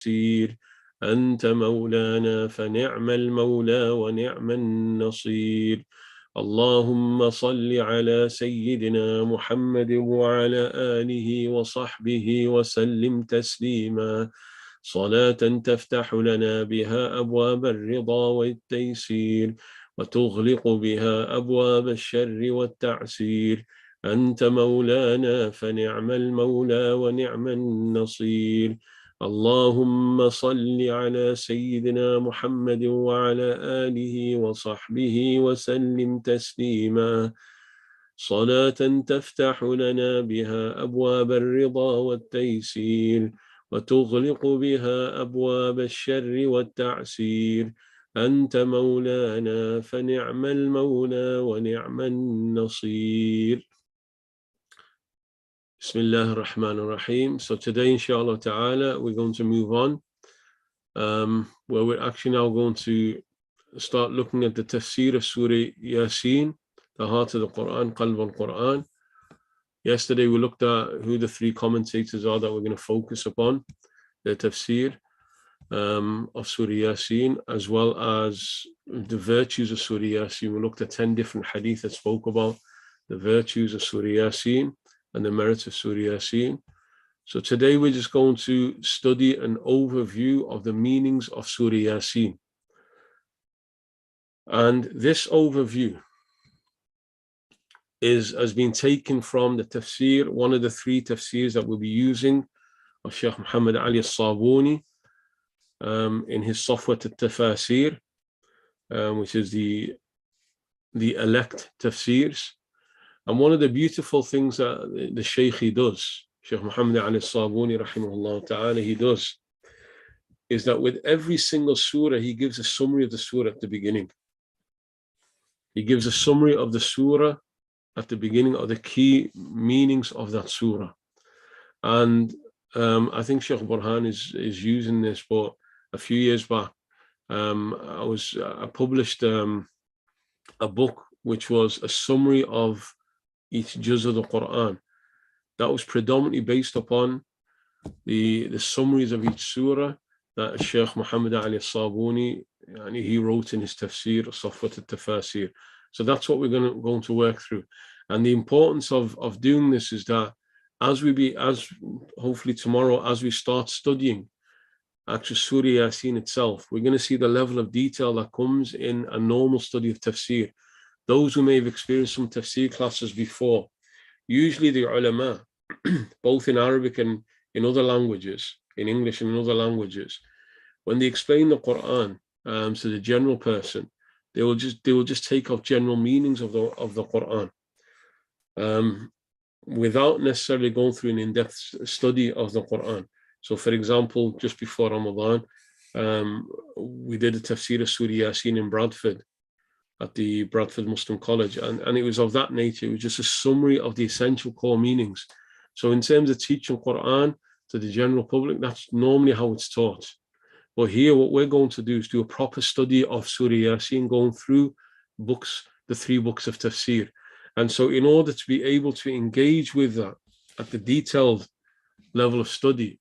التفسير أنت مولانا فنعم المولى ونعم النصير. اللهم صل على سيدنا محمد وعلى آله وصحبه وسلم تسليما، صلاة تفتح لنا بها أبواب الرضا والتيسير وتغلق بها أبواب الشر والتعسير. أنت مولانا فنعم المولى ونعم النصير. اللهم صل على سيدنا محمد وعلى آله وصحبه وسلم تسليما، صلاة تفتح لنا بها أبواب الرضا والتيسير وتغلق بها أبواب الشر والتعسير. أنت مولانا فنعم المولى ونعم النصير. Bismillah ar-Rahman ar-Rahim. So today, inshallah ta'ala, we're going to move on, where we're actually now going to start looking at the Tafsir of Surah Yasin, the heart of the Quran, Qalb al-Quran. Yesterday, we looked at who the three commentators are that we're going to focus upon, the Tafsir of Surah Yasin, as well as the virtues of Surah Yasin. We looked at 10 different hadith that spoke about the virtues of Surah Yasin and the merits of Surah Yasin. So today we're just going to study an overview of the meanings of Surah Yasin. And this overview has been taken from the tafsir, one of the three tafsirs that we'll be using, of Sheikh Muhammad Ali al-Sabuni, in his Safwat al-Tafasir, which is the elect tafsirs. And one of the beautiful things that the Shaykh he does, Sheikh Muhammad Ali al-Sabuni rahimahullah ta'ala, he does, is that with every single surah, he gives a summary of the surah at the beginning. He gives a summary of the surah at the beginning of the key meanings of that surah. And I think Sheikh Burhan is using this, but a few years back, I published a book which was a summary of each juz of the Quran that was predominantly based upon the summaries of each surah that Sheikh Muhammad Ali al-Sabuni he wrote in his tafsir, Safwat al-Tafasir. So that's what we're going to work through. And the importance of doing this is that as hopefully tomorrow, as we start studying actually Surah Yasin itself, we're going to see the level of detail that comes in a normal study of tafsir. Those who may have experienced some tafsir classes before, usually the ulama, both in Arabic and in other languages, in English and in other languages, when they explain the Quran to the general person, they will just take off general meanings of the Quran, without necessarily going through an in-depth study of the Quran. So, for example, just before Ramadan, we did a tafsir of Surah Yasin in Bradford, at the Bradford Muslim College, and it was of that nature. It was just a summary of the essential core meanings. So in terms of teaching Quran to the general public, that's normally how it's taught. But here, what we're going to do is do a proper study of Surah Yasin, going through the three books of tafsir. And so in order to be able to engage with that at the detailed level of study,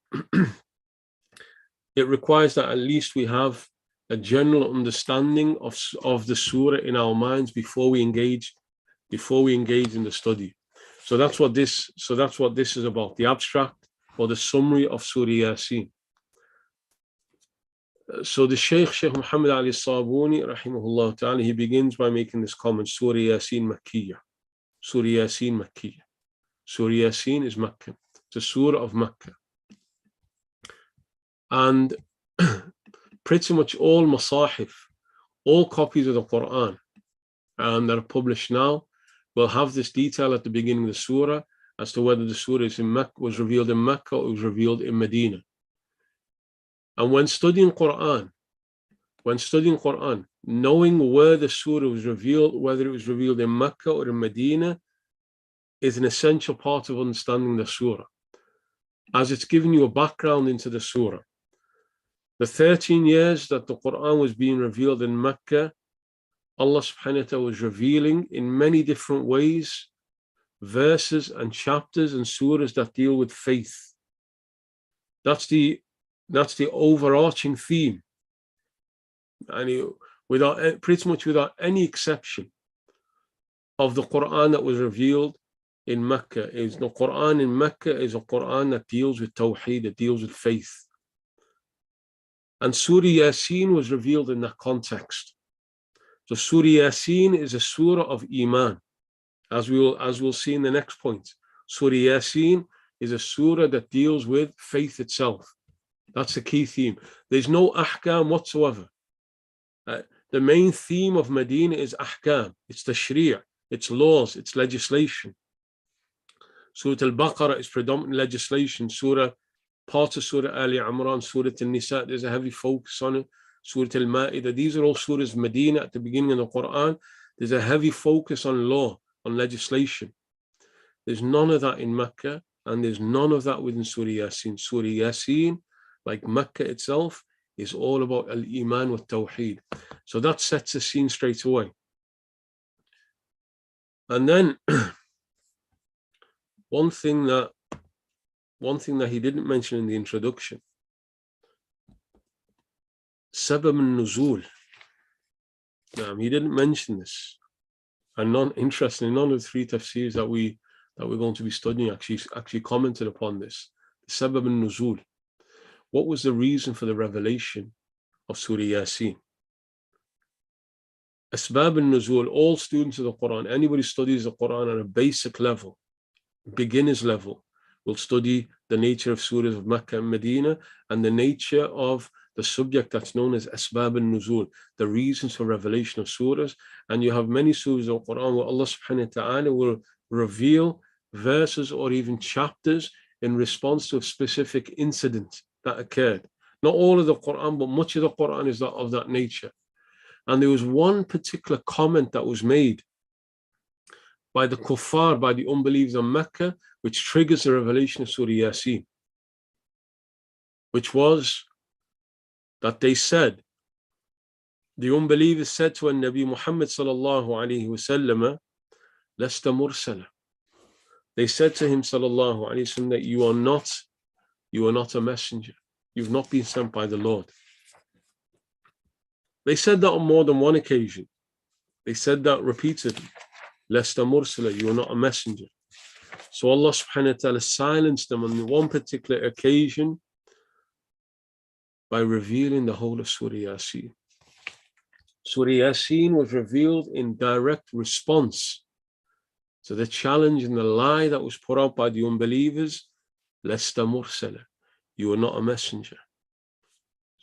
it requires that at least we have a general understanding of the surah in our minds before we engage in the study. So that's what this is about, the abstract or the summary of Surah Yasin. So the Sheikh Muhammad Ali al-Sabuni rahimahullah ta'ala, he begins by making this comment: Surah Yasin Makkiyah. Surah Yasin Makkiyah. Surah Yasin is Makkah. It's a surah of Makkah. And pretty much all masahif, all copies of the Quran that are published now, will have this detail at the beginning of the surah as to whether the surah was revealed in Mecca or was revealed in Medina. And when studying Quran, knowing where the surah was revealed, whether it was revealed in Mecca or in Medina, is an essential part of understanding the surah, as it's giving you a background into the surah. The 13 years that the Quran was being revealed in Mecca, Allah subhanahu wa ta'ala was revealing in many different ways verses and chapters and surahs that deal with faith. That's the That's the overarching theme. And pretty much without any exception of the Quran that was revealed in Mecca, is the Quran in Mecca is a Quran that deals with Tawheed, that deals with faith. And Surah Yasin was revealed in that context. So Surah Yasin is a surah of Iman, as we'll see in the next point. Surah Yasin is a surah that deals with faith itself. That's the key theme. There's no ahkam whatsoever. The main theme of Medina is ahkam. It's the sharia, it's laws, it's legislation. Surah Al-Baqarah is predominant legislation. Parts of Surah Ali Imran, Surah Al-Nisa, there's a heavy focus on it. Surah Al-Ma'idah, these are all surahs of Medina at the beginning of the Quran. There's a heavy focus on law, on legislation. There's none of that in Mecca, and there's none of that within Surah Yasin. Surah Yasin, like Mecca itself, is all about al-Iman with Tawheed. So that sets the scene straight away. And then one thing that he didn't mention in the introduction, Sabab al-Nuzul. He didn't mention this. And interestingly, none of the three tafsirs that we're going to be studying actually commented upon this. Sabab al-Nuzul. What was the reason for the revelation of Surah Yasin? Asbab al-Nuzul, all students of the Quran, anybody who studies the Quran at a basic level, beginner's level, will study the nature of surahs of Mecca and Medina and the nature of the subject that's known as Asbab al-Nuzul, the reasons for revelation of surahs. And you have many surahs of the Quran where Allah subhanahu wa ta'ala will reveal verses or even chapters in response to a specific incident that occurred. Not all of the Quran, but much of the Quran is of that nature. And there was one particular comment that was made by the kuffar, by the unbelievers of Mecca, which triggers the revelation of Surah Yasin, which was that they said, the unbelievers said to Nabi Muhammad sallallahu alayhi wa sallam, Lasta mursala. They said to him sallallahu alayhi wa sallam that you are not a messenger. You've not been sent by the Lord. They said that on more than one occasion. They said that repeatedly. Lasta mursala, you are not a messenger. So Allah subhanahu wa ta'ala silenced them on one particular occasion by revealing the whole of Surah Yasin. Surah Yasin was revealed in direct response to the challenge and the lie that was put out by the unbelievers. Lasta mursala, you are not a messenger.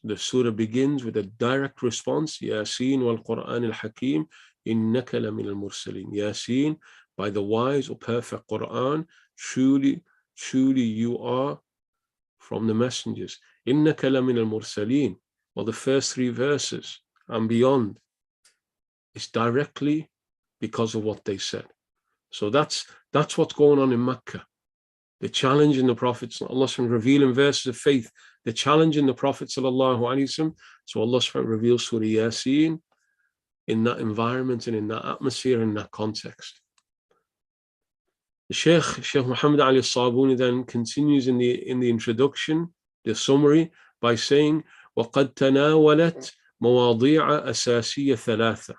The surah begins with a direct response. Yasin wal Quran al Hakim, innaka la min al mursalin. Yasin, by the wise or perfect Quran, truly you are from the messengers. Innaka la min al mursalin. Well, the first three verses and beyond is directly because of what they said. So that's what's going on in Mecca. The challenge in the prophets, Allah revealing verses of faith, the challenge in the Prophet sallallahu alaihi wasallam. So Allah reveals Surah Yasin in that environment and in that atmosphere and that context. The Sheikh Muhammad Ali Sabuni then continues in the introduction, the summary, by saying, وَقَدْ تَنَاوَلَتْ مواضيع أساسية ثلاثة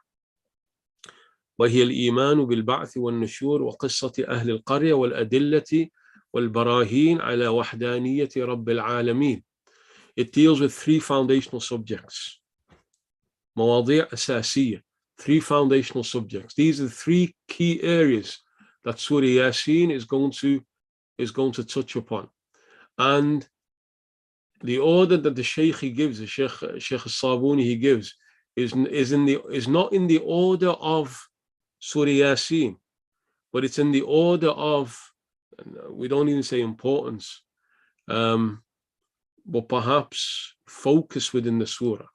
وهي الإيمان بالبعث والنشور وقصة أهل القرية والأدلة والبراهين على وحدانية رب العالمين. It deals with three foundational subjects. مواضيع أساسية, three foundational subjects. These are the three key areas that Surah Yasin is going to touch upon. And the order that the Sheikh he gives, the Sheikh Sabuni he gives, is not in the order of Surah Yasin, but it's in the order of, we don't even say importance, but perhaps focus within the surah.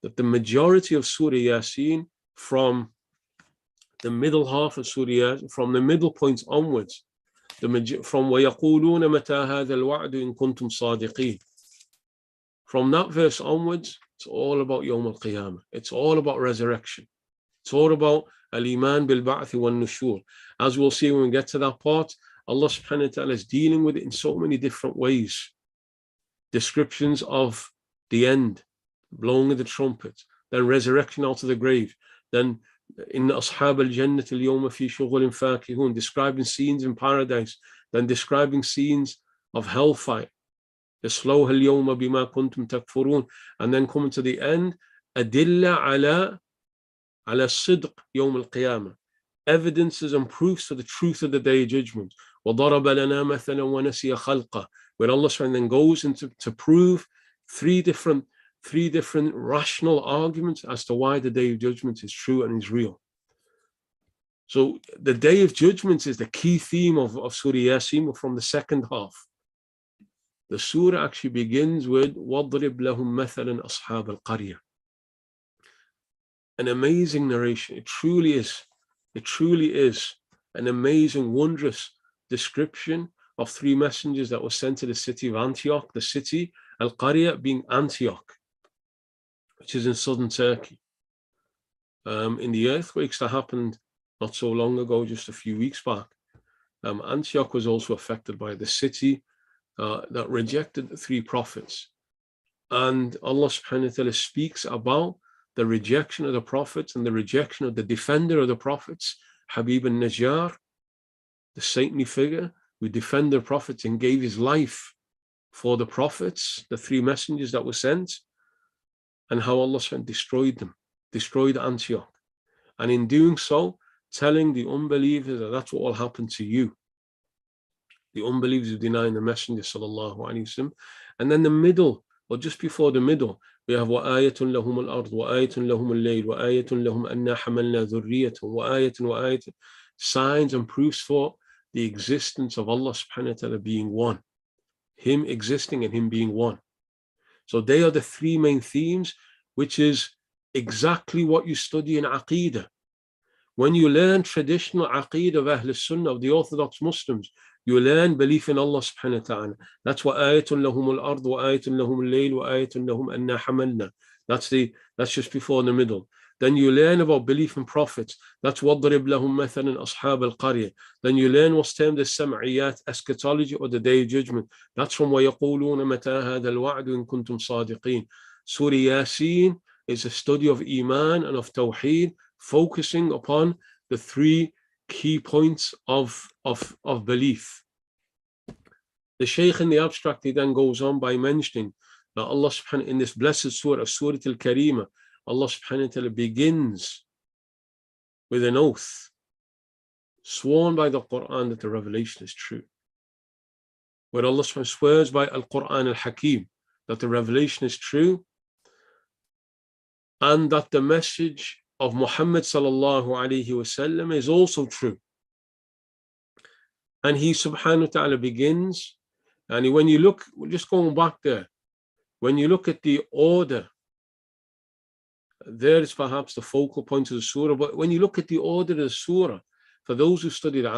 That the majority of Surah Yasin, from the middle half of Surah Yasin, from the middle points onwards, from وَيَقُولُونَ مَتَى هَذَا الْوَعْدُ إِن كُنْتُمْ صَادِقِينَ. From that verse onwards, it's all about Yawm al-Qiyamah. It's all about resurrection. It's all about al-Iman bil-Ba'th wal-Nushur. As we'll see when we get to that part, Allah subhanahu wa ta'ala is dealing with it in so many different ways. descriptions of the end, blowing of the trumpet, then resurrection out of the grave, then in Ashab al-Jannat al-Yawma fi shughulin fakihun, describing scenes in paradise, then describing scenes of hellfire, يصلوها اليوم بما كنتم تكفرون, and then coming to the end, أدلة على صدق يوم القيامة, evidences and proofs for the truth of the day of judgment. وضرب لنا مثلا ونسي خلقه, where Allah then goes into to prove three different rational arguments as to why the day of judgment is true and is real. So the day of judgment is the key theme of Surah Yasin from the second half. The surah actually begins with وَاضْرِبْ لَهُمْ مَثَلًا أَصْحَابَ الْقَرْيَةِ. An amazing narration. It truly is an amazing, wondrous description of three messengers that were sent to the city of Antioch, the city, Al-Qarya being Antioch, which is in southern Turkey. In the earthquakes that happened not so long ago, just a few weeks back, Antioch was also affected by the city that rejected the three prophets. And Allah subhanahu wa ta'ala speaks about the rejection of the prophets and the rejection of the defender of the prophets, Habib al-Najjar, the saintly figure who defended the prophets and gave his life for the prophets, the three messengers that were sent, and how Allah destroyed them, destroyed Antioch. And in doing so, telling the unbelievers that that's what will happen to you. The unbelievers who deny the Messenger sallallahu alaihi wasallam. And then the middle, or just before the middle, we have وَآيَةٌ لَهُمُ الْأَرْضُ وَآيَةٌ لَهُمُ اللَّيْلُ وَآيَةٌ لَهُمْ أَنَّا حَمَلْنَا ذُرِّيَّةً وَآيَةٌ signs and proofs for the existence of Allah subhanahu wa ta'ala being one. Him existing and Him being one. So they are the three main themes, which is exactly what you study in Aqeedah. When you learn traditional Aqeedah of Ahl Sunnah, of the Orthodox Muslims, you learn belief in Allah subhanahu wa ta'ala. That's what ayatun lahum al-ard wa ayatun lahum al-layl wa ayatun lahum anna hamalna. That's just before the middle. Then you learn about belief in prophets. That's وَاضْرِبْ لَهُمْ مَثَلًا أَصْحَابَ الْقَرْيَةِ. Then you learn what's termed as sam'iyat, eschatology, or the day of judgment. That's from وَيَقُولُونَ مَتَى هَذَا الْوَعْدُ إِن كُنتُمْ صَادِقِينَ. Surah Yasin is a study of Iman and of Tawheed, focusing upon the three key points of belief. The Shaykh in the abstract, he then goes on by mentioning that Allah subhanahu in this blessed surah, Surah Al-Kareemah, Allah subhanahu wa ta'ala begins with an oath sworn by the Quran that the revelation is true. Where Allah subhanahu swears by Al-Quran Al-Hakim that the revelation is true and that the message of Muhammad sallallahu alayhi wasallam is also true. And he subhanahu wa ta'ala begins, and when you look, we're just going back there, when you look at the order, there is perhaps the focal point of the surah, but when you look at the order of the surah, for those who study the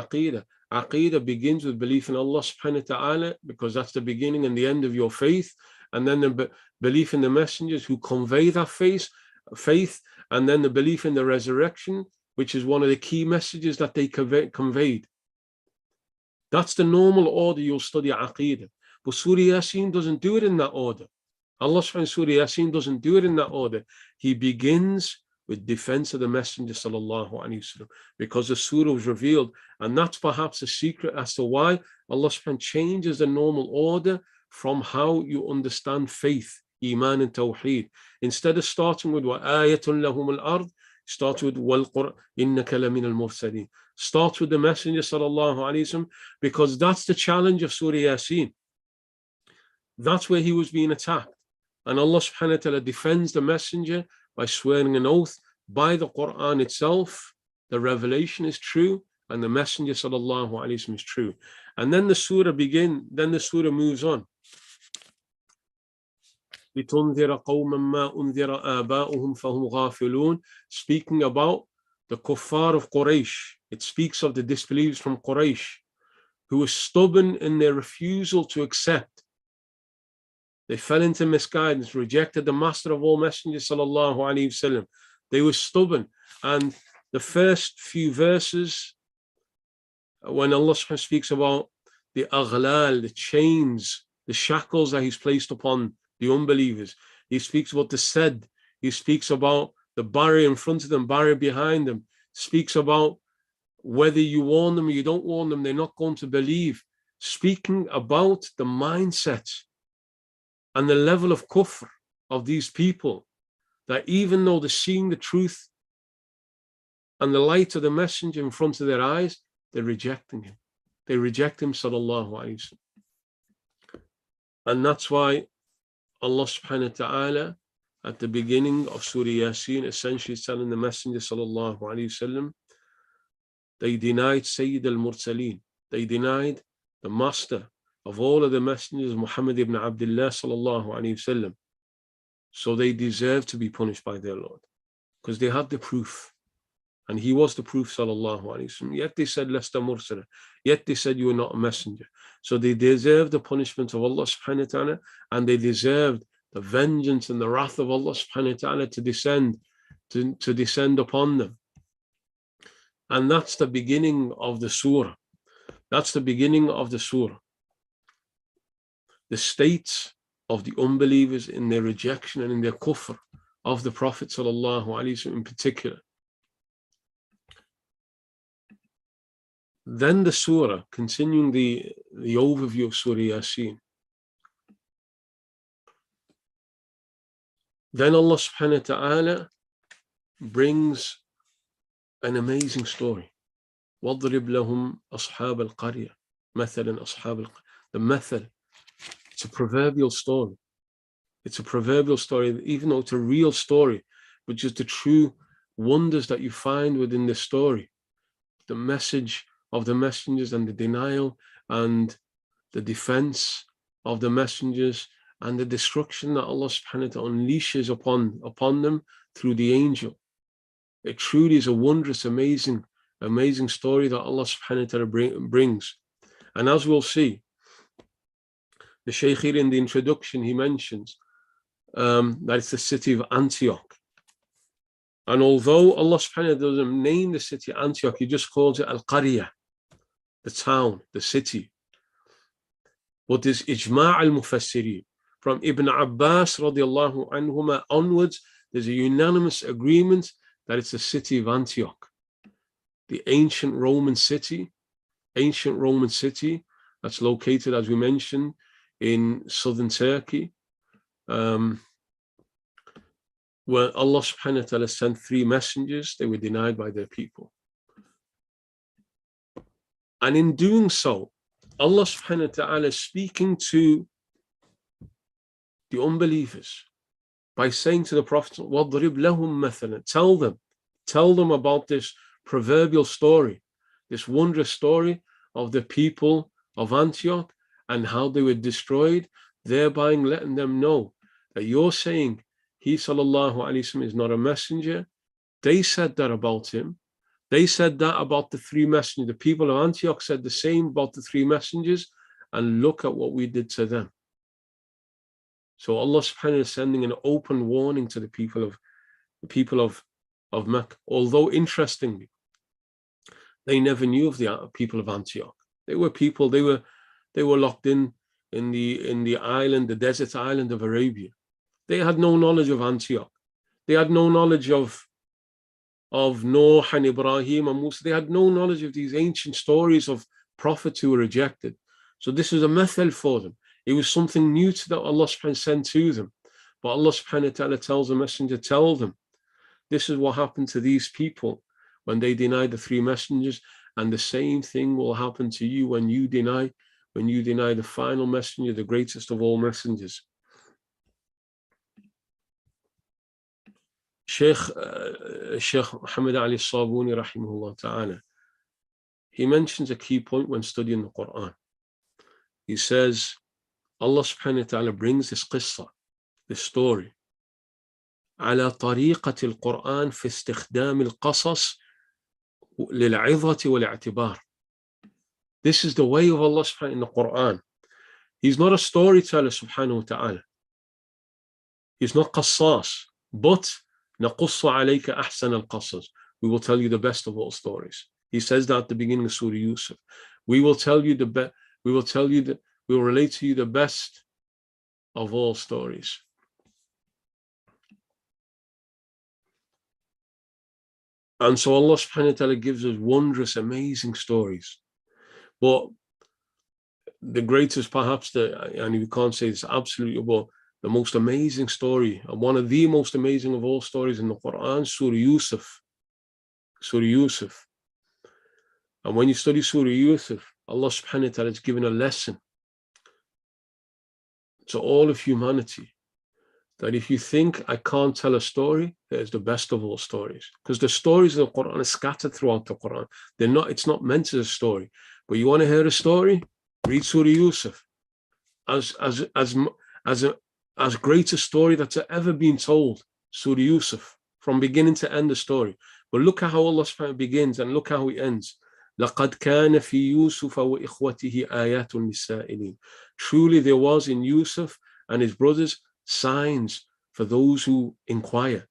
Aqeedah begins with belief in Allah subhanahu wa ta'ala, because that's the beginning and the end of your faith, and then the belief in the messengers who convey that faith, and then the belief in the resurrection, which is one of the key messages that they conveyed. That's the normal order you'll study Aqeedah. But Surah Yasin doesn't do it in that order. Allah subhanahu Surah Yasin doesn't do it in that order. He begins with defense of the Messenger sallallahu alaihi wasallam, because the surah was revealed, and that's perhaps a secret as to why Allah subhanahu changes the normal order from how you understand faith, Iman and Tawheed. Instead of starting with وَآيَةٌ لَهُمُ الْأَرْضِ, starts with وَالْقُرْآنِ إِنَّكَ لَمِنَ الْمُرْسَلِينَ. Starts with the Messenger sallallahu alaihi wasallam, because that's the challenge of Surah Yasin. That's where he was being attacked. And Allah subhanahu wa ta'ala defends the messenger by swearing an oath by the Quran itself. The revelation is true and the messenger sallallahu alaihi wasallam is true. And then the surah moves on. لِتُنذِرَ قَوْمًا مَا أُنذِرَ آبَاؤُهُمْ فَهُمْ غَافِلُونَ. Speaking about the kuffar of Quraysh. It speaks of the disbelievers from Quraysh who were stubborn in their refusal to accept. They fell into misguidance, rejected the master of all messengers sallallahu alaihi wasallam. They were stubborn. And the first few verses, when Allah speaks about the aghlal, the the shackles that he's placed upon the unbelievers. He speaks about the said. He speaks about the barrier in front of them, barrier behind them. Speaks about whether you warn them or you don't warn them, they're not going to believe. Speaking about the mindset and the level of kufr of these people, that even though they're seeing the truth and the light of the messenger in front of their eyes, they're rejecting him. They reject him, sallallahu alayhi wa sallam. And that's why Allah subhanahu wa ta'ala at the beginning of Surah Yasin essentially is telling the messenger sallallahu alayhi wa sallam, they denied Sayyid al-Mursaleen. They denied the master of all of the messengers, Muhammad ibn Abdullah sallallahu alayhi wa sallam. So they deserve to be punished by their Lord because they had the proof. And he was the proof, sallallahu alayhi wa sallam. Yet they said, Lasta mursala. Yet they said, you are not a messenger. So they deserved the punishment of Allah subhanahu wa ta'ala, and they deserved the vengeance and the wrath of Allah subhanahu wa ta'ala to descend upon them. And that's the beginning of the surah. That's the beginning of the surah. The state of the unbelievers in their rejection and in their kufr of the Prophet sallallahu alaihi wasallam in particular. Then the surah, continuing the overview of Surah Yasin. Then Allah subhanahu wa ta'ala brings an amazing story. وَاضْرِبْ لَهُمْ أَصْحَابَ الْقَرْيَةِ مَثَلًا أَصْحَابَ the method. It's a proverbial story. It's a proverbial story, even though it's a real story, but just the true wonders that you find within the story. The message of the messengers and the denial and the defense of the messengers and the destruction that Allah subhanahu wa ta'ala unleashes upon them through the angel. It truly is a wondrous, amazing story that Allah subhanahu wa ta'ala brings. And as we'll see, the Shaykh here in the introduction, he mentions that it's the city of Antioch. And although Allah subhanahu wa ta'ala doesn't name the city Antioch, he just calls it Al-Qaryah, the town, the city. But there's Ijma' al-Mufassirin. From Ibn Abbas radiallahu anhuma onwards, there's a unanimous agreement that it's the city of Antioch, the ancient Roman city that's located, as we mentioned, in southern Turkey, where Allah subhanahu wa ta'ala sent 3 messengers. They were denied by their people. And in doing so, Allah subhanahu wa ta'ala is speaking to the unbelievers by saying to the Prophet, وَاضْرِبْ لَهُمْ مَثَلًا. Tell them about this proverbial story, this wondrous story of the people of Antioch and how they were destroyed, thereby letting them know that you're saying he sallallahu alaihi wasallam is not a messenger. They said that about him. They said that about the 3 messengers. The people of Antioch said the same about the 3 messengers, and look at what we did to them. So Allah subhanahu wa ta'ala is sending an open warning to the people of Mecca. Although interestingly, they never knew of the people of Antioch. They were people, they were locked in the island, the desert island of Arabia. They had no knowledge of Antioch. They had no knowledge of Noah and Ibrahim and Musa. They had no knowledge of these ancient stories of prophets who were rejected. So this was a method for them. It was something new that Allah subhanahu wa ta'ala sent to them. But Allah subhanahu wa ta'ala tells the messenger, tell them, this is what happened to these people when they denied the 3 messengers, and the same thing will happen to you when you deny the final messenger, the greatest of all messengers. Sheikh Muhammad Ali Sabuni rahimahullah ta'ala, he mentions a key point when studying the Quran. He says, Allah subhanahu wa ta'ala brings this qissa, this story, على طريقة القرآن في استخدام القصص للعظة والاعتبار. This is the way of Allah subhanahu wa ta'ala in the Quran. He's not a storyteller subhanahu wa ta'ala. He's not qassas, but نقص عليك أحسن القصص. We will tell you the best of all stories. He says that at the beginning of Surah Yusuf. We will tell you We will relate to you the best of all stories. And so Allah subhanahu wa ta'ala gives us wondrous, amazing stories. But the greatest, perhaps, and we can't say it's absolutely, but the most amazing story, and one of the most amazing of all stories in the Quran, Surah Yusuf. Surah Yusuf. And when you study Surah Yusuf, Allah subhanahu wa ta'ala has given a lesson to all of humanity, that if you think I can't tell a story, it's the best of all stories. Because the stories of the Quran are scattered throughout the Quran. It's not meant as a story. But you want to hear a story? Read Surah Yusuf. As great a story that's ever been told, Surah Yusuf, from beginning to end the story. But look at how Allah subhanahu wa ta'ala begins and look how he ends. لَقَدْ كَانَ فِي يُوسُفَ وَإِخْوَتِهِ آيَاتٌ لِلسَّائِلِينَ. Truly there was in Yusuf and his brothers signs for those who inquire.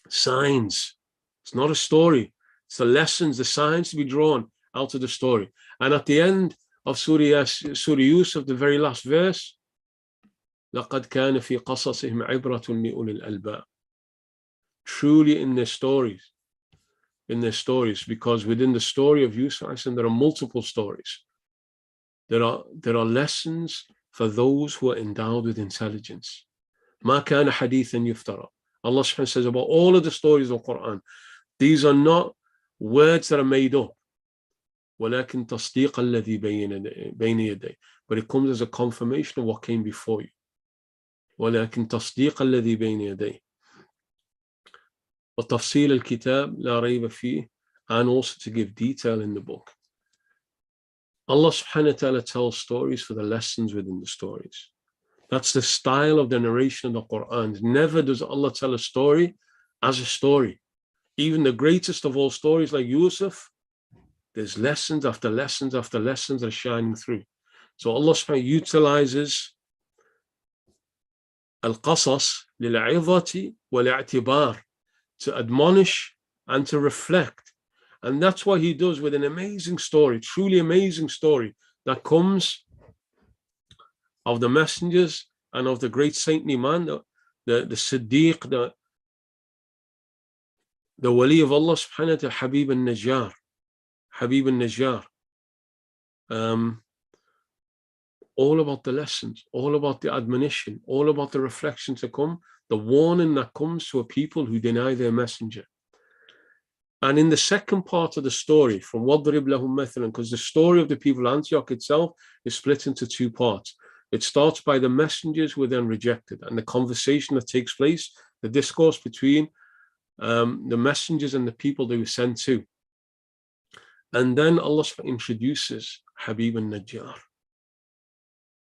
Signs. It's not a story. It's the lessons, the signs to be drawn out of the story. And at the end of Surah Yusuf, the very last verse, لَقَدْ كَانَ فِي قَصَصِهِمْ عِبْرَةٌ لِأُولِي الْأَلْبَابِ. Truly in their stories, because within the story of Yusuf, there are multiple stories. There are lessons for those who are endowed with intelligence. مَا كَانَ حَدِيثًا يُفْتَرَى. Allah subhanahu wa ta'ala says about all of the stories of the Quran, these are not words that are made up. وَلَكِنْ تَصْدِيقَ الَّذِي بَيْنَ يَدَيْهِ. But it comes as a confirmation of what came before you. وَلَكِنْ تَصْدِيقَ الَّذِي بَيْنَ يَدَيْهِ. وَتَفْصِيلَ الْكِتَابِ لَا رَيْبَ فِيهِ. And also to give detail in the book. Allah subhanahu wa ta'ala tells stories for the lessons within the stories. That's the style of the narration of the Quran. Never does Allah tell a story as a story. Even the greatest of all stories like Yusuf, there's lessons after lessons after lessons that are shining through. So Allah subhanahu wa ta'ala utilizes al-qasas lil-'idhati wal-i'tibar, to admonish and to reflect. And that's what he does with an amazing story, truly amazing story that comes of the messengers and of the great saintly man, the Siddiq, the wali of Allah subhanahu wa ta'ala, Habib al-Najjar. All about the lessons, all about the admonition, all about the reflection to come, the warning that comes to a people who deny their messenger. And in the second part of the story, from وَضْرِبْ لَهُمْ مَثَلًا, because the story of the people of Antioch itself is split into two parts. It starts by the messengers who were then rejected, and the conversation that takes place, the discourse between the messengers and the people they were sent to. And then Allah introduces Habib al-Najjar.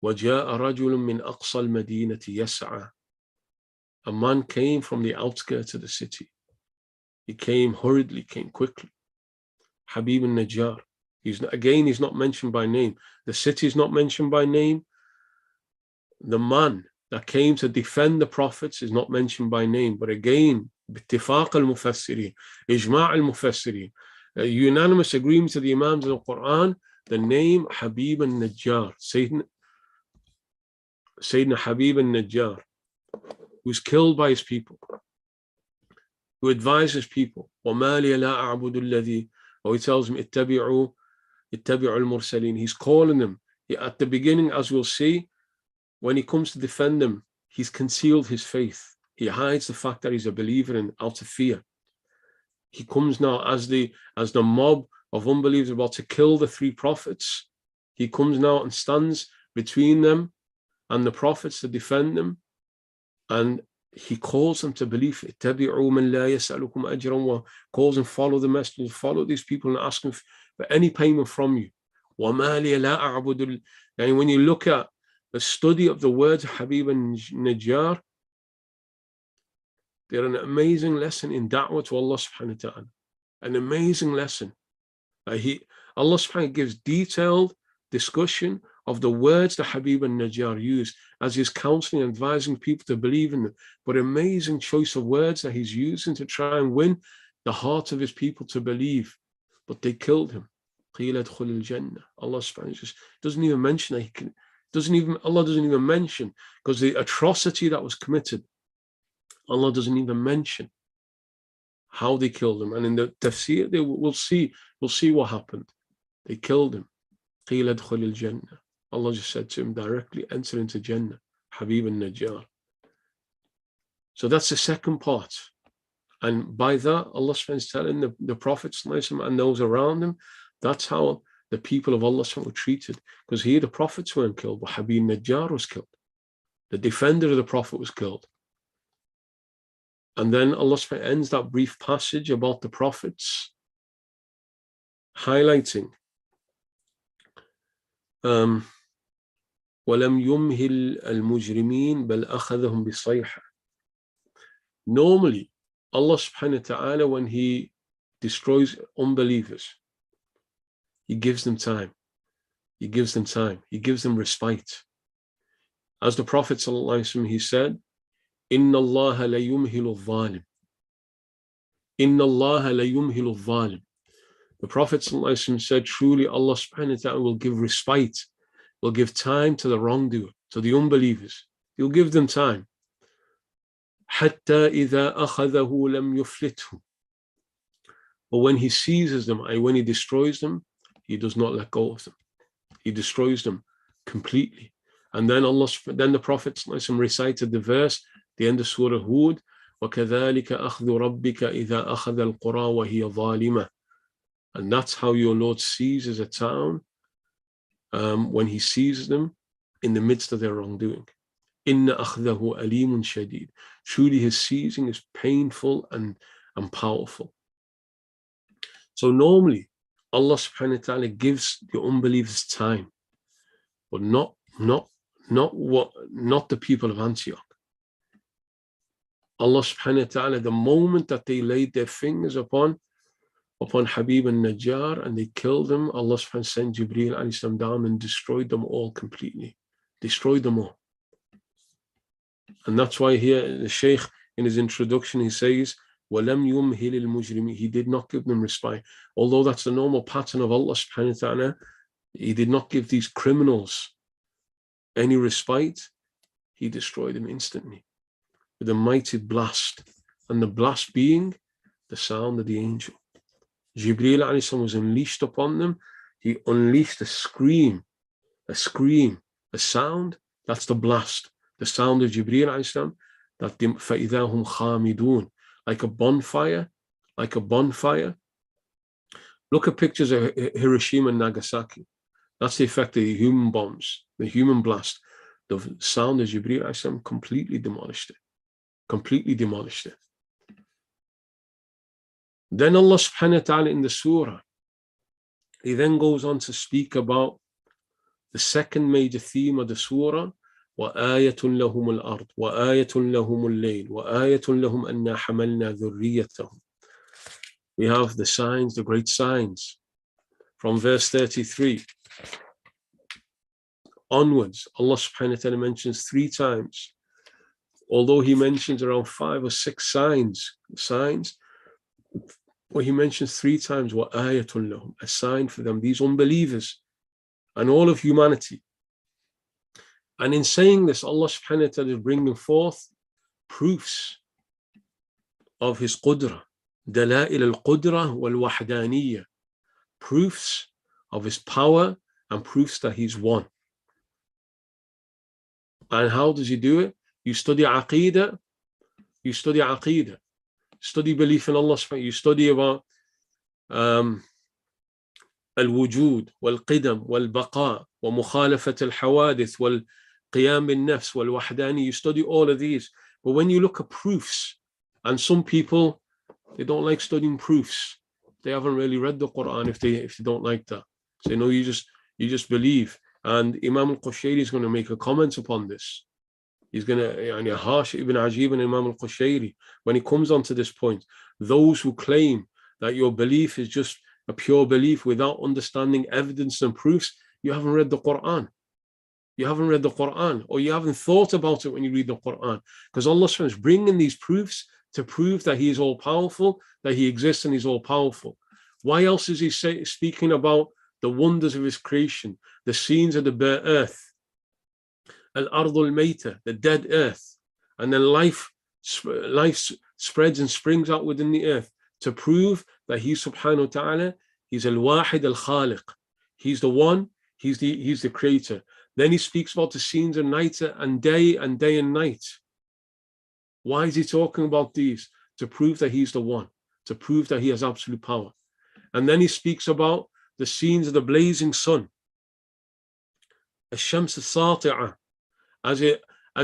وَجَاءَ رَجُلٌ مِّنْ أَقْصَى الْمَدِينَةِ يَسْعَى. A man came from the outskirts of the city. He came hurriedly, came quickly. Habib al-Najjar. He's not mentioned by name. The city is not mentioned by name. The man that came to defend the prophets is not mentioned by name. But again, بِاتِّفَاقَ الْمُفَسِّرِينَ, إِجْمَاعَ الْمُفَسِّرِينَ, unanimous agreement of the Imams of the Quran, the name Habib al-Najjar, Sayyidina Habib al-Najjar, who was killed by his people, who advises people, وَمَا لِيَ لَا أَعْبُدُ الَّذِي, or he tells them, اتَّبِعُوا الْمُرْسَلِينَ. He's calling them. At the beginning, as we'll see, when he comes to defend them, he's concealed his faith. He hides the fact that he's a believer and out of fear. He comes now as the mob of unbelievers about to kill the three prophets. He comes now and stands between them and the prophets to defend them. And he calls them to believe. Calls them, follow the messengers, follow these people and ask them for any payment from you. And when you look at the study of the words of Habib al-Najjar, they're an amazing lesson in da'wah to Allah subhanahu wa ta'ala. An amazing lesson. Allah subhanahu wa ta'ala gives detailed discussion of the words that Habib al-Najjar used as he's counseling and advising people to believe in them. But amazing choice of words that he's using to try and win the heart of his people to believe. But they killed him. قِيلَ ادْخُلِ الْجَنَّةِ. Allah subhanahu wa ta'ala doesn't even mention that. Allah doesn't even mention, because the atrocity that was committed, Allah doesn't even mention how they killed him. And in the tafsir, we'll see what happened. They killed him. قِيلَ ادْخُلِ الْجَنَّةِ. Allah just said to him directly, enter into Jannah, Habib al-Najjar. So that's the second part. And by that, Allah is telling the Prophet and those around him, that's how the people of Allah were treated. Because here the Prophets weren't killed, but Habib al-Najjar was killed. The defender of the Prophet was killed. And then Allah ends that brief passage about the Prophets, highlighting وَلَمْ يُمْهِلْ الْمُجْرِمِينَ بَلْ أَخَذَهُمْ بِصَيْحَةٍ. Normally, Allah subhanahu wa ta'ala, when He destroys unbelievers, He gives them time. He gives them time. He gives them respite. As the Prophet sallallahu alaihi wasallam, he said, إِنَّ اللَّهَ لَيُمْهِلُ الظَّالِمِ. إِنَّ اللَّهَ لَيُمْهِلُ الظَّالِمِ. The Prophet sallallahu alaihi wasallam said, truly Allah subhanahu wa ta'ala will give respite, will give time to the wrongdoer, to the unbelievers. He'll give them time. حَتَّى إِذَا أَخَذَهُ لَمْ يُفْلِتْهُ. But when He seizes them, when He destroys them, He does not let go of them. He destroys them completely. And then the Prophet recited the verse, the end of Surah Hud, وَكَذَلِكَ أَخْذُ رَبِّكَ إِذَا أَخَذَ الْقُرَى وَهِيَ ظَالِمَةٌ. And that's how your Lord seizes a town, when He seizes them in the midst of their wrongdoing. إِنَّ أَخْذَهُ أَلِيمٌ شَدِيدٌ. Truly His seizing is painful and powerful. So normally, Allah subhanahu wa ta'ala gives the unbelievers time, but not the people of Antioch. Allah subhanahu wa ta'ala, the moment that they laid their fingers upon Habib al-Najjar and they killed him, Allah subhanahu wa ta'ala sent Jibreel alayhi salam down and destroyed them all completely. Destroyed them all. And that's why here the Shaykh in his introduction, he says, وَلَمْ يُمْهِلِ الْمُجْرِمِينَ. He did not give them respite. Although that's the normal pattern of Allah subhanahu wa ta'ala, He did not give these criminals any respite. He destroyed them instantly with a mighty blast. And the blast being the sound of the angel. Jibreel alayhi salam was unleashed upon them. He unleashed a scream, a sound. That's the blast. The sound of Jibreel alayhi salam, that فَإِذَا هُمْ خَامِدُونَ, like a bonfire. Look at pictures of Hiroshima and Nagasaki. That's the effect of the human bombs, the human blast. The sound of Jibreel alayhi salam completely demolished it. Then Allah subhanahu wa ta'ala in the surah, He then goes on to speak about the second major theme of the surah, وَآيَةٌ لَهُمُ الْأَرْضُ وَآيَةٌ لَهُمُ اللَّيْلُ وَآيَةٌ لَهُمْ أَنَّا حَمَلْنَا ذُرِّيَّتَهُمْ. We have the signs, the great signs. From verse 33 onwards, Allah subhanahu wa ta'ala mentions 3 times. Although He mentions around 5 or 6 signs, well, He mentions 3 times وَآيَةٌ لَهُمْ, a sign for them, these unbelievers and all of humanity. And in saying this, Allah subhanahu wa ta'ala is bringing forth proofs of His qudra, دلائل القدرة والوحدانية, proofs of His power and proofs that He's one. And how does He do it? You study Aqidah, study belief in Allah subhanahu wa ta'ala, you study about الوجود والقدم والبقاء ومخالفة الحوادث والقيام بالنفس والوحدانية. You study all of these. But when you look at proofs, and some people, they don't like studying proofs. They haven't really read the Quran if they don't like that. So you just believe. And Imam al-Qushayri is going to make a comment upon this. He's going to, Harsh ibn Ajib and Imam al-Qushayri, when he comes onto this point, those who claim that your belief is just a pure belief without understanding evidence and proofs, you haven't read the Quran. Or you haven't thought about it when you read the Quran. Because Allah is bringing these proofs to prove that He is all powerful, that He exists and He's all powerful. Why else is He speaking about the wonders of his creation, the scenes of the bare earth, al-ardul mayta, the dead earth, and then life spreads and springs out within the earth to prove that he subhanahu wa ta'ala, he's al-wahid al-khaliq. He's the one, he's the creator. Then he speaks about the scenes of night and day and night. Why is he talking about these? To prove that he's the one, to prove that he has absolute power. And then he speaks about the scenes of the blazing sun, الشمس الساطعة, as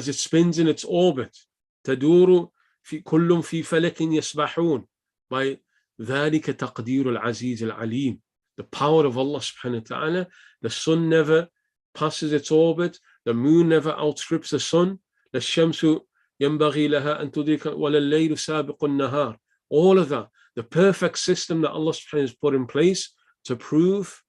it spins in its orbit, تدور في كل في فلك يسبحون, by ذلك تقدير العزيز العليم, the power of Allah subhanahu wa ta'ala. The sun never passes its orbit, the moon never outstrips the sun. الشمس ينبغي لها أن تدرك ولا الليل سابق النهار. All of that, the perfect system that Allah subhanahu wa ta'ala has put in place to prove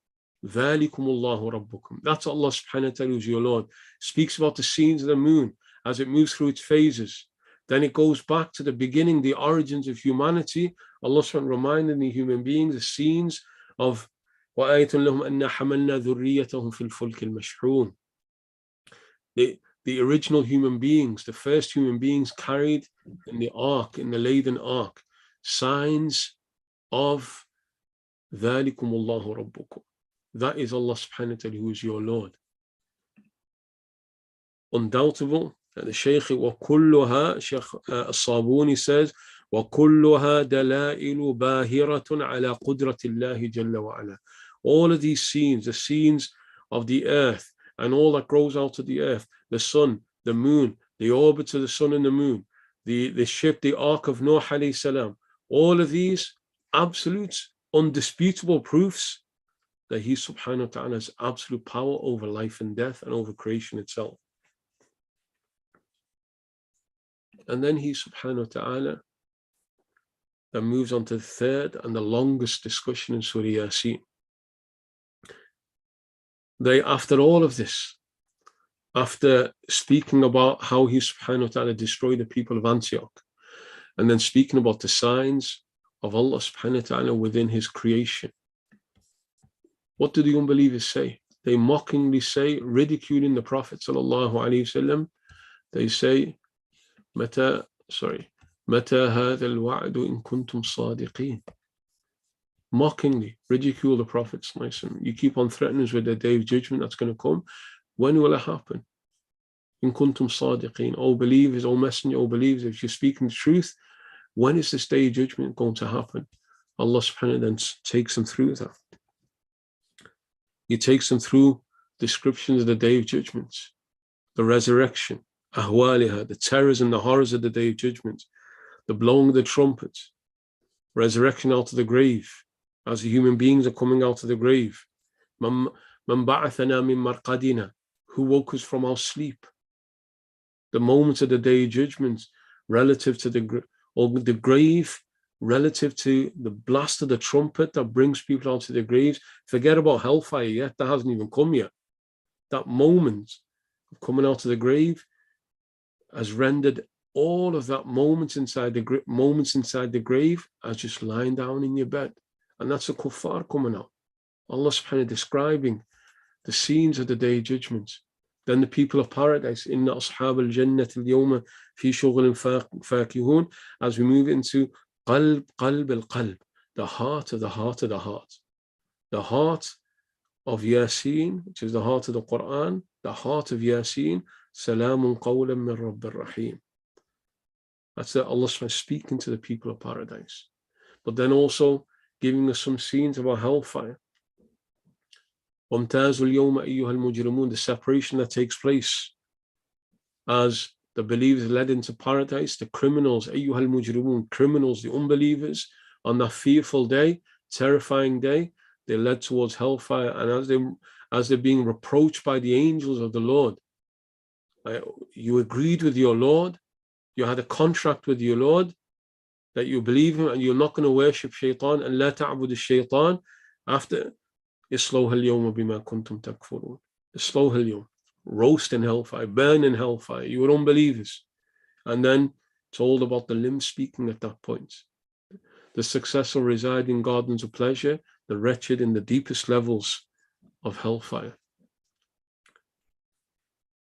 ذَلِكُمُ اللَّهُ رَبُّكُمْ. That's Allah subhanahu wa ta'ala, who's your Lord. Speaks about the scenes of the moon as it moves through its phases. Then it goes back to the beginning, the origins of humanity. Allah subhanahu wa ta'ala reminding the human beings the scenes of وَآيَةٌ لَهُمْ أَنَّا حَمَلْنَا ذُرِّيَّتَهُمْ فِي الْفُلْكِ الْمَشْحُونِ. The original human beings, the first human beings carried in the ark, in the laden ark, signs of ذَلِكُمُ اللَّهُ رَبُّكُمْ. That is Allah subhanahu wa ta'ala, who is your Lord. Undoubtable that the Shaykh وَكُلُّهَا, Shaykh As-Sabuni says, وَكُلُّهَا دَلَائِلُ بَاهِرَةٌ عَلَى قُدْرَةِ اللَّهِ جَلَّ وَعَلَى. All of these scenes, the scenes of the earth and all that grows out of the earth, the sun, the moon, the orbits of the sun and the moon, the ship, the ark of Noah alayhi salam, all of these absolute, undisputable proofs that he subhanahu wa ta'ala has absolute power over life and death and over creation itself. And then he subhanahu wa ta'ala then moves on to the third and the longest discussion in Surah Yasin. After all of this, after speaking about how he subhanahu wa ta'ala destroyed the people of Antioch, and then speaking about the signs of Allah subhanahu wa ta'ala within his creation, what do the unbelievers say? They mockingly say, ridiculing the Prophet sallallahu alaihi wasallam. They say, متى هذا الوعد إن كنتم صادقين. Mockingly ridicule the Prophet sallallahu alaihi wasallam. You keep on threatening us with the day of judgment that's going to come. When will it happen? إن كنتم صادقين. O believers, O messenger, O believers, if you're speaking the truth, when is this day of judgment going to happen? Allah subhanahu wa ta'ala then takes them through that. He takes them through descriptions of the day of judgment, the resurrection, ahwaliha, the terrors and the horrors of the day of judgment, the blowing of the trumpet, resurrection out of the grave, as the human beings are coming out of the grave. Man ba'athana min marqadina, who woke us from our sleep. The moments of the day of judgment relative to the grave, relative to the blast of the trumpet that brings people out of the graves. Forget about hellfire yet, that hasn't even come yet. That moment of coming out of the grave has rendered all of that moments inside the grave as just lying down in your bed. And that's the kuffar coming out. Allah subhanahu wa ta'ala describing the scenes of the day of judgment. Then the people of paradise, inna ashab al-jannat al-yawma fi shughulin fakihun, as we move into qalb al-qalb, the heart of the heart of the heart. The heart of Yasin, which is the heart of the Quran, the heart of Yasin, salamun qawlan min rabbir rahim. That's Allah speaking to the people of paradise. But then also giving us some scenes about hellfire. وَامْتَازُوا الْيَوْمَ أَيُّهَا الْمُجْرِمُونَ, the separation that takes place as the believers led into paradise, the criminals, أَيُّهَا الْمُجْرِمُونَ, criminals, the unbelievers, on that fearful day, terrifying day, they led towards hellfire. And as they're being reproached by the angels of the Lord, you agreed with your Lord, you had a contract with your Lord, that you believe him and you're not going to worship shaitan, and لا تعبد الشيطان. After إصلوها اليوم بما كنتم تكفرون, إصلوها اليوم, roast in hellfire, burn in hellfire, you were unbelievers. And then told about the limbs speaking at that point. The successful reside in gardens of pleasure, the wretched in the deepest levels of hellfire.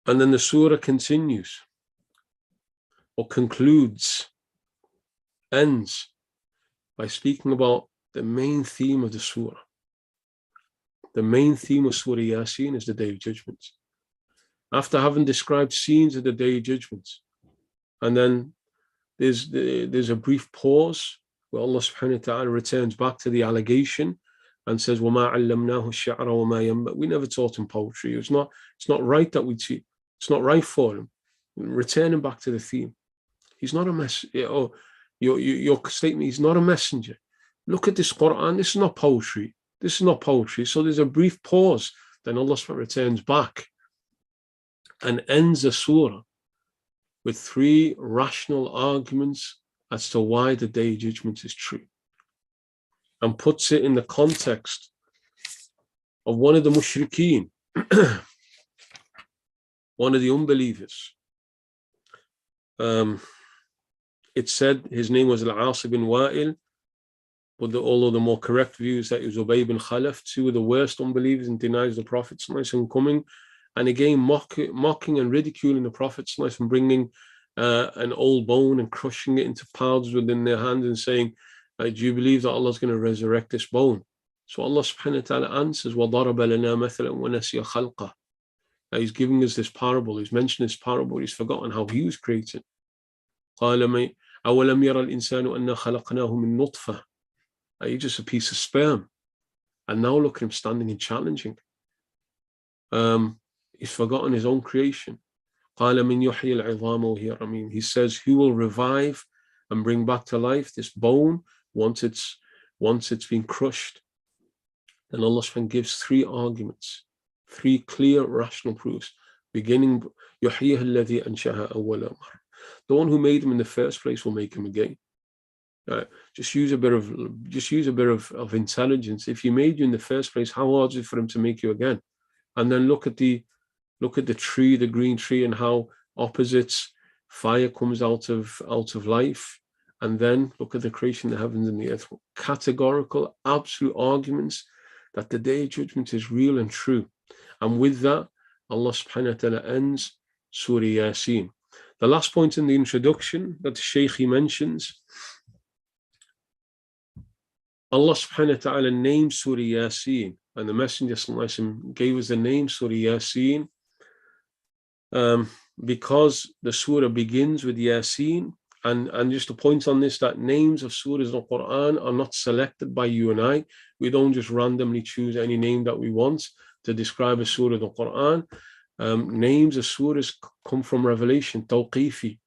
And then the surah continues, or concludes, ends by speaking about the main theme of the surah. The main theme of Surah Yasin is the Day of Judgment. After having described scenes of the Day of Judgment, and then there's a brief pause where Allah subhanahu wa ta'ala returns back to the allegation and says, وَمَا عَلَّمْنَاهُ الشَّعْرَ وَمَا يَنبَغِي. We never taught him poetry. It's not right that we teach. It's not right for him. Returning back to the theme. He's not a messenger. Oh, your statement, he's not a messenger. Look at this Quran. This is not poetry. This is not poetry. So there's a brief pause. Then Allah subhanahu returns back and ends the surah with 3 rational arguments as to why the Day of Judgment is true, and puts it in the context of one of the mushrikeen, one of the unbelievers. It said his name was Al-As bin Wa'il, but although the more correct view is that it was Ubay bin Khalaf, 2 of the worst unbelievers and denies the Prophet's coming, and again mocking and ridiculing the Prophet's and bringing an old bone and crushing it into powders within their hand and saying, do you believe that Allah is going to resurrect this bone? So Allah subhanahu wa ta'ala answers, وَضَرَبَ لَنَا مَثَلًا وَنَسِيَ خَلْقَهُ. He's giving us this parable. He's mentioned this parable. He's forgotten how he was created. قَالَ أَوَلَمْ يَرَ الْإِنسَانُ أَنَّا خَلَقْنَاهُ مِنْ نُطْفَةٍ. He's just a piece of sperm. And now look at him standing and challenging. He's forgotten his own creation. قَالَ مِنْ يُحْيِي الْعِظَامَ وَهِيَ رَمِيمٌ. He says, who will revive and bring back to life this bone once it's been crushed? Then Allah subhanahu gives 3 arguments, 3 clear rational proofs, beginning يُحْيِيهَا الَّذِي أَنْشَأَهَا أَوَّلَ مَرَّةٍ. The one who made him in the first place will make him again. Just use a bit of intelligence. If he made you in the first place, how hard is it for him to make you again? And then look at the tree, the green tree, and how opposites, fire comes out of life. And then look at the creation of the heavens and the earth. Categorical, absolute arguments that the Day of Judgment is real and true. And with that, Allah subhanahu wa ta'ala ends Surah Yasin. The last point in the introduction that the Shaykh mentions, Allah subhanahu wa ta'ala named Surah Yasin, and the Messenger sallallahu alaihi wasallam gave us the name Surah Yasin because the surah begins with Yasin. And just to point on this, that names of surahs in the Quran are not selected by you and I. We don't just randomly choose any name that we want to describe a surah in the Quran. Names of surahs come from revelation, tawqifi,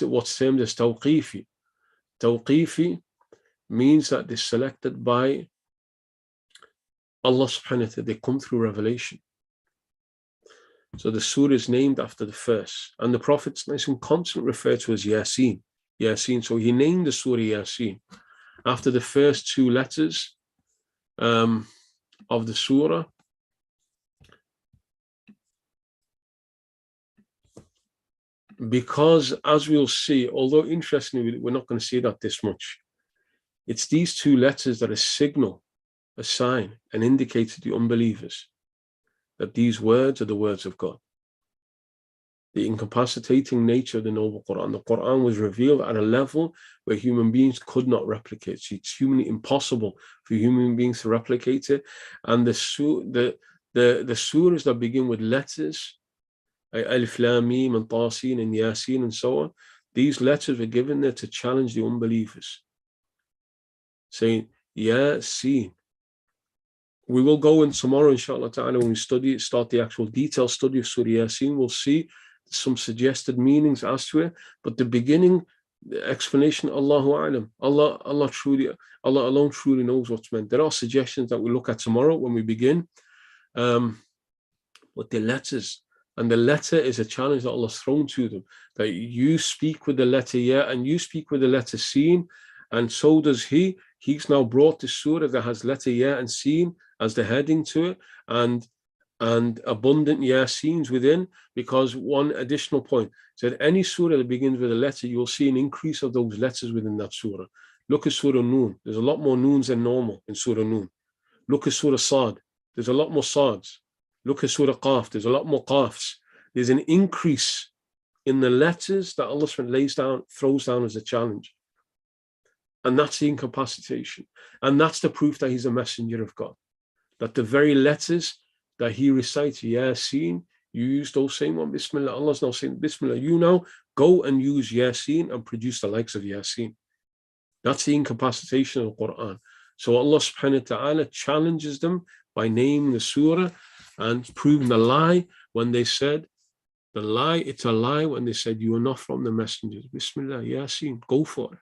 what's termed as tawqifi. Tawqifi means that they're selected by Allah subhanahu wa ta'ala. They come through revelation. So the surah is named after the first. And the Prophet constantly referred to as Yasin. Yasin. So he named the surah Yasin after the first 2 letters of the surah. Because, as we'll see, although interestingly, we're not going to see that this much, it's these 2 letters that signal, a sign, and indicate to the unbelievers that these words are the words of God. The incapacitating nature of the noble Quran. The Quran was revealed at a level where human beings could not replicate. So it's humanly impossible for human beings to replicate it. And the surahs that begin with letters, Alif Lam Mim and Tasin and Yasin and so on, these letters were given there to challenge the unbelievers, saying Yasin. We will go in tomorrow, inshallah ta'ala, when we start the actual detailed study of Surah Yasin, we'll see some suggested meanings as to it. But the beginning, the explanation, Allahu A'lam. Allah alone truly knows what's meant. There are suggestions that we'll look at tomorrow when we begin. But the letters, and the letter is a challenge that Allah's thrown to them, that you speak with the letter Ya and you speak with the letter Sin, and so does he. He's now brought the surah that has letter Ya and Sin as the heading to it, and abundant Yasins within, because one additional point said any surah that begins with a letter, you'll see an increase of those letters within that surah. Look at Surah Noon. There's a lot more noons than normal in Surah Noon. Look at Surah Sad. There's a lot more sads. Look at Surah Qaf. There's a lot more qafs. There's an increase in the letters that Allah lays down, throws down as a challenge. And that's the incapacitation. And that's the proof that he's a messenger of God. That the very letters that he recites, Yasin, you use those same one, Bismillah. Allah's now saying, Bismillah, you now go and use Yasin and produce the likes of Yasin. That's the incapacitation of the Quran. So Allah subhanahu wa ta'ala challenges them by naming the surah and proving the lie when they said, it's a lie when they said, you are not from the messengers. Bismillah, Yasin, go for it.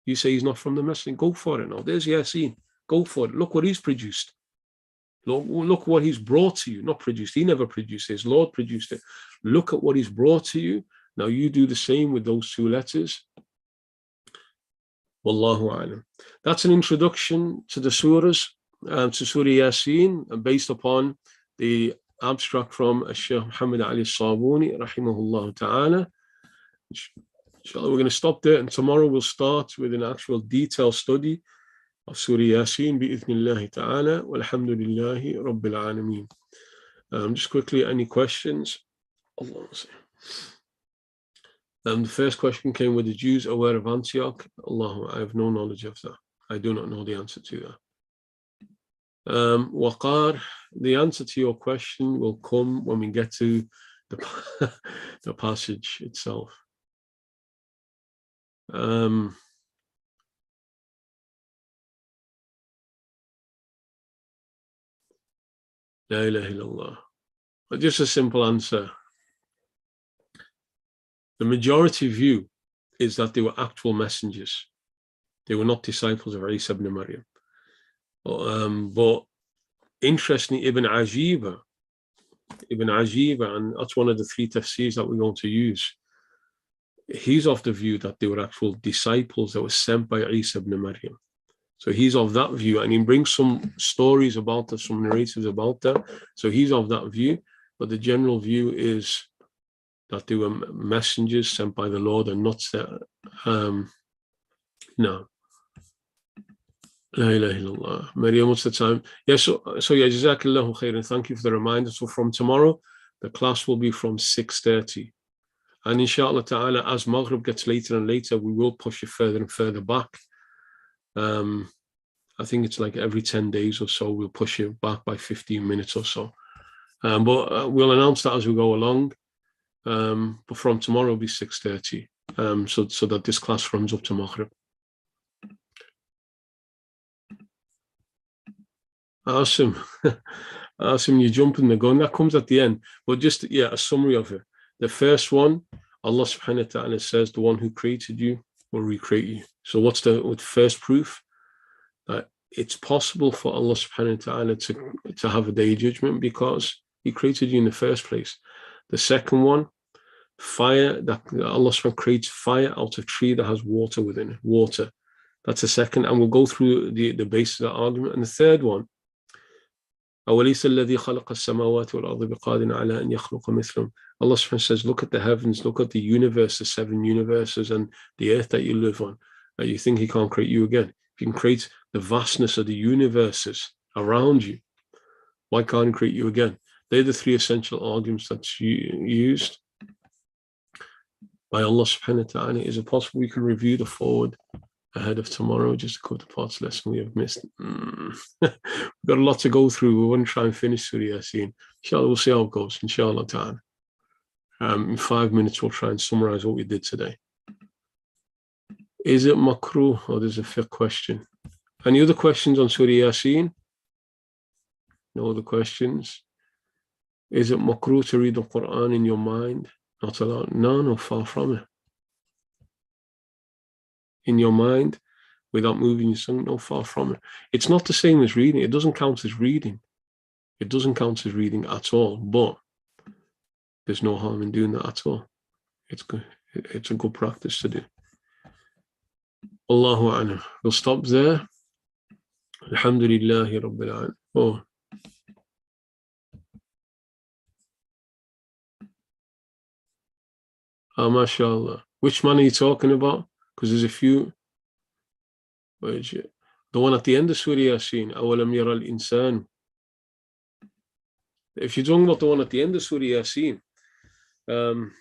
You say he's not from the messenger, go for it now. There's Yasin, go for it. Look what he's produced. Look what he's brought to you, not produced. He never produced it. His Lord produced it. Look at what he's brought to you. Now you do the same with those two letters. Wallahu alam. That's an introduction to the surahs, to Surah Yasin, based upon the abstract from Shaykh Muhammad Ali Sabuni, rahimahullah ta'ala. Inshallah, we're going to stop there, and tomorrow we'll start with an actual detailed study of Surah Yasin, bi'ithnillahi ta'ala, walhamdulillahi rabbil alameen. Just quickly, any questions? The first question came, were the Jews aware of Antioch? Allah, I have no knowledge of that. I do not know the answer to that. Waqar, the answer to your question will come when we get to the passage itself. La ilaha illallah. But just a simple answer. The majority view is that they were actual messengers. They were not disciples of Isa ibn Maryam. But interestingly, Ibn Ajiba, and that's one of the three tafsirs that we're going to use, he's of the view that they were actual disciples that were sent by Isa ibn Maryam. So he's of that view, and he brings some stories about that, some narratives about that. So he's of that view, but the general view is that they were messengers sent by the Lord and not no. La ilaha illallah. Maryam, what's the time? Yeah, so yeah, Jazakallahu khairan. Thank you for the reminder. So from tomorrow, the class will be from 6:30. And inshallah ta'ala, as Maghrib gets later and later, we will push it further and further back. I think it's like every 10 days or so, we'll push it back by 15 minutes or so. But we'll announce that as we go along. But from tomorrow, it'll be 6:30, so that this class runs up to Maghrib. Awesome. Awesome, you jump in the gun. That comes at the end. But just, yeah, a summary of it. The first one, Allah subhanahu wa ta'ala says, the one who created you will recreate you. So what's the first proof? That it's possible for Allah subhanahu wa ta'ala to have a day of judgment because he created you in the first place. The second one, fire, that Allah subhanahu wa ta'ala creates fire out of tree that has water within it, water. That's the second, and we'll go through the base of that argument. And the third one, أوليس الذي خلق السماوات والأرض بقادر على أن يخلق مثلهم. Allah subhanahu says, look at the heavens, look at the universe, the 7 universes, and the earth that you live on. You think he can't create you again? If you can create the vastness of the universes around you, why can't he create you again? They're the 3 essential arguments that's used by Allah subhanahu wa ta'ala. Is it possible we can review the forward ahead of tomorrow, just to go to parts lesson we have missed? We've got a lot to go through. We want to try and finish Surah Yasin. Inshallah, we'll see how it goes, inshallah ta'ala. In 5 minutes, we'll try and summarize what we did today. Is it makruh? Or there's a fiqh question. Any other questions on Surah Yasin? No other questions? Is it makruh to read the Quran in your mind? Not allowed? No, far from it. In your mind, without moving your tongue, no, far from it. It's not the same as reading. It doesn't count as reading. It doesn't count as reading at all, but there's no harm in doing that at all. It's good. It's a good practice to do. Allahu a'lam. We'll stop there. Alhamdulillahi rabbil alamin. Oh, mashallah. Which man are you talking about? Because there's a few. Where is it? The one at the end of Surah Yasin. أَوَلَمْ يَرَ الْإِنسَانُ If you're talking about the one at the end of Surah Yasin, um,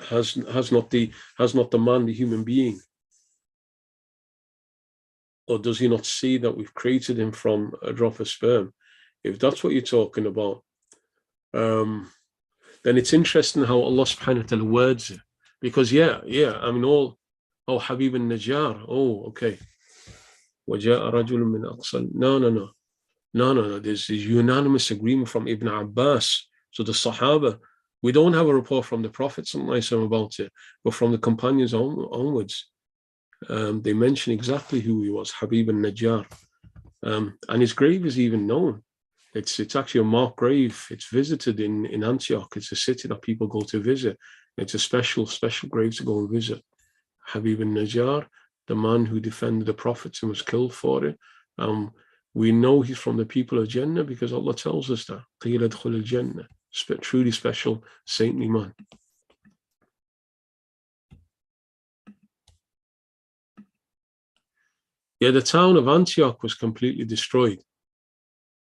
has not the man, the human being, or does he not see that we've created him from a drop of sperm? If that's what you're talking about, then it's interesting how Allah subhanahu wa ta'ala words it. Because I mean Habib al-Najjar, okay. وَجَاءَ رَجُلٌ مِّنْ أَقْصَى. No. There's unanimous agreement from Ibn Abbas. So the Sahaba, we don't have a report from the Prophet about it, but from the companions onwards, they mention exactly who he was, Habib al-Najjar. And his grave is even known. It's actually a marked grave. It's visited in Antioch. It's a city that people go to visit. It's a special grave to go and visit. Habib al-Najjar, the man who defended the prophets and was killed for it. We know he's from the people of Jannah because Allah tells us that. قِيلَ ادْخُلِ الْجَنَّةِ. Truly special, saintly man. Yeah, the town of Antioch was completely destroyed.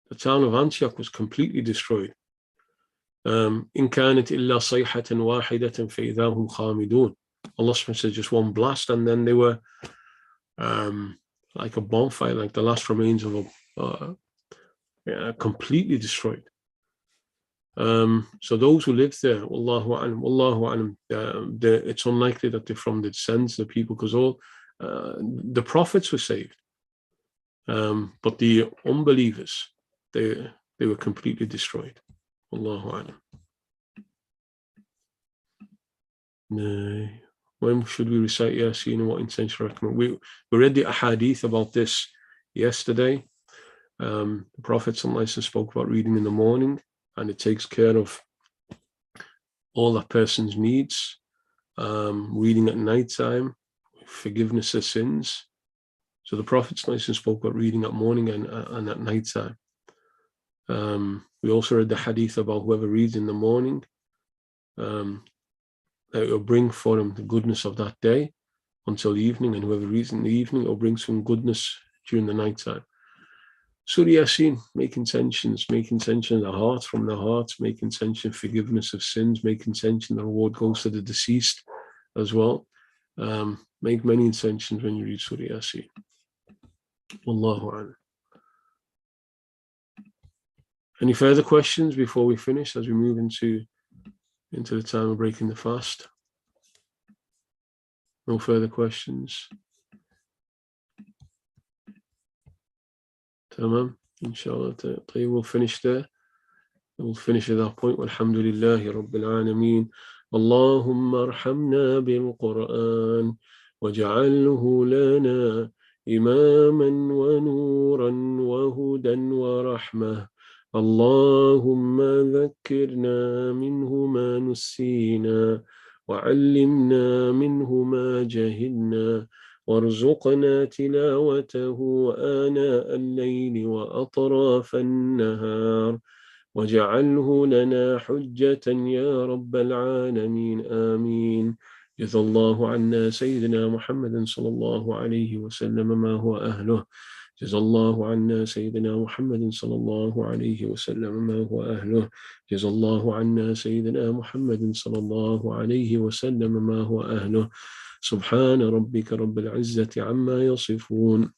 The town of Antioch was completely destroyed. إِنْ كَانَتْ إِلَّا صَيْحَةً وَاحِدَةً فَإِذَا هُمْ خَامِدُونَ. Allah said just one blast, and then they were like a bonfire, like the last remains of a completely destroyed. So those who lived there, Wallahu alam, it's unlikely that they're from the descendants of the people, because all the prophets were saved, but the unbelievers, they were completely destroyed. Wallahu alam. When should we recite Yasin and what intention recommend? We read the ahadith about this yesterday. The Prophet spoke about reading in the morning, and it takes care of all that person's needs. Reading at night time, forgiveness of sins. So the Prophet spoke about reading at morning and at night time. We also read the hadith about whoever reads in the morning, it will bring for him the goodness of that day until the evening, and whoever reads in the evening, it will bring some goodness during the night time. Surah Yasin, make intentions the heart, from the heart, make intention forgiveness of sins, make intention the reward goes to the deceased as well. Make many intentions when you read Surah Yasin. Wallahu a'lam. Any further questions before we finish, as we move into the time of breaking the fast? No further questions. Tamam, inshallah. We'll finish there. We'll finish at that point. Walhamdulillahi Rabbil Alameen. Allahumma arhamna bil Quran waj'alhu lana imaman wa nuran wa hudan wa rahmah. Allahumma dhakkirna minhu ma nussina وعلمنا منه ما جهلنا وارزقنا تلاوته آناء الليل وأطراف النهار واجعله لنا حجة يا رب العالمين آمين. جزا الله عنا سيدنا محمد صلى الله عليه وسلم ما هو أهله. جزا الله عنا سيدنا محمد صلى الله عليه وسلم ما هو أهله. جزا الله عنا سيدنا محمد صلى الله عليه وسلم ما هو أهله. سبحان ربك رب العزة عما يصفون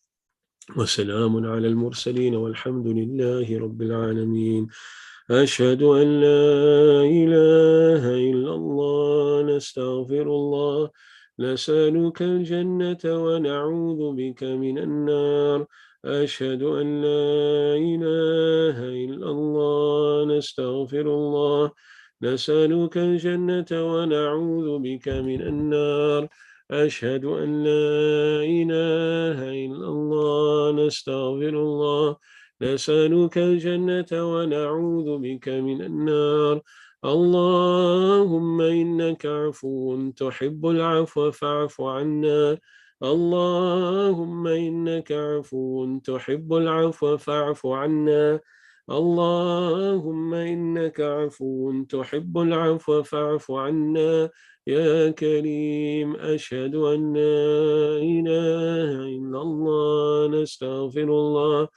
وسلام على المرسلين والحمد لله رب العالمين. أشهد أن لا إله إلا الله نستغفر الله نسألك الجنة ونعوذ بك من النار. أشهد أن لا إله إلا الله نستغفر الله نسألك الجنة ونعوذ بك من النار. أشهد أن لا إله إلا الله نستغفر الله نسألك الجنة ونعوذ بك من النار. اللهم إنك عفو تحب العفو فاعف عنا. اللهم إنك عفو تحب العفو فاعف عنا. اللهم إنك عفو تحب العفو فاعف عنا يا كريم. أشهد أن لا إله إلا الله. نستغفر الله.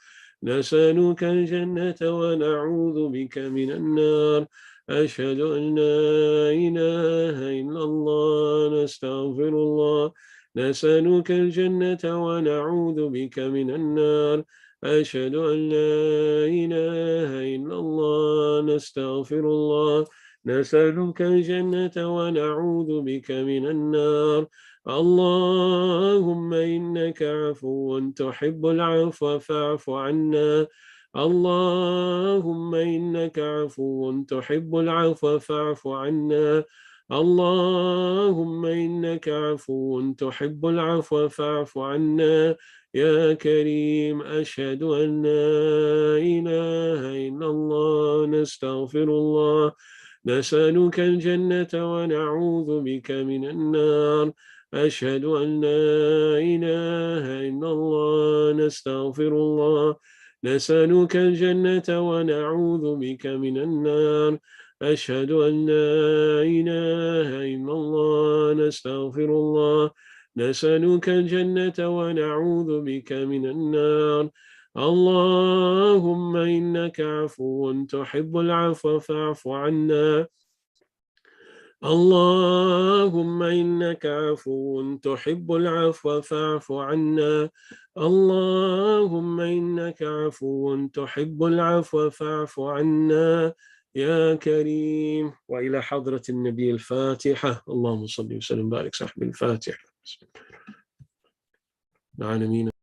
نسألك الجنة ونعوذ بك من النار. أشهد أن لا إله إلا الله. نستغفر الله. نسألك الجنة ونعوذ بك من النار. أشهد أن لا إله إلا الله. نستغفر الله. نسألك الجنة ونعوذ بك من النار. اللهم إنك عفو تحب العفو فاعف عنا. اللهم إنك عفو تحب العفو فاعف عنا. اللهم إنك عفو تحب العفو فاعف عنا يا كريم. أشهد أن لا إله إلا الله. نستغفر الله. نسألك الجنة ونعوذ بك من النار. أشهد أن لا إله إلا الله. نستغفر الله. نسألك الجنة ونعوذ بك من النار. أشهد أن لا إله إلا الله. نستغفر الله. نسألك الجنة ونعوذ بك من النار. اللهم إنك عفو تحب العفو فاعف عنا. اللهم إنك عفو تحب العفو فاعف عنا. اللهم إنك عفو تحب العفو فاعف عنا يا كريم. وإلى حضرة النبي الفاتحة. اللهم صل وسلم وبارك صاحب الفاتحة. العالمين.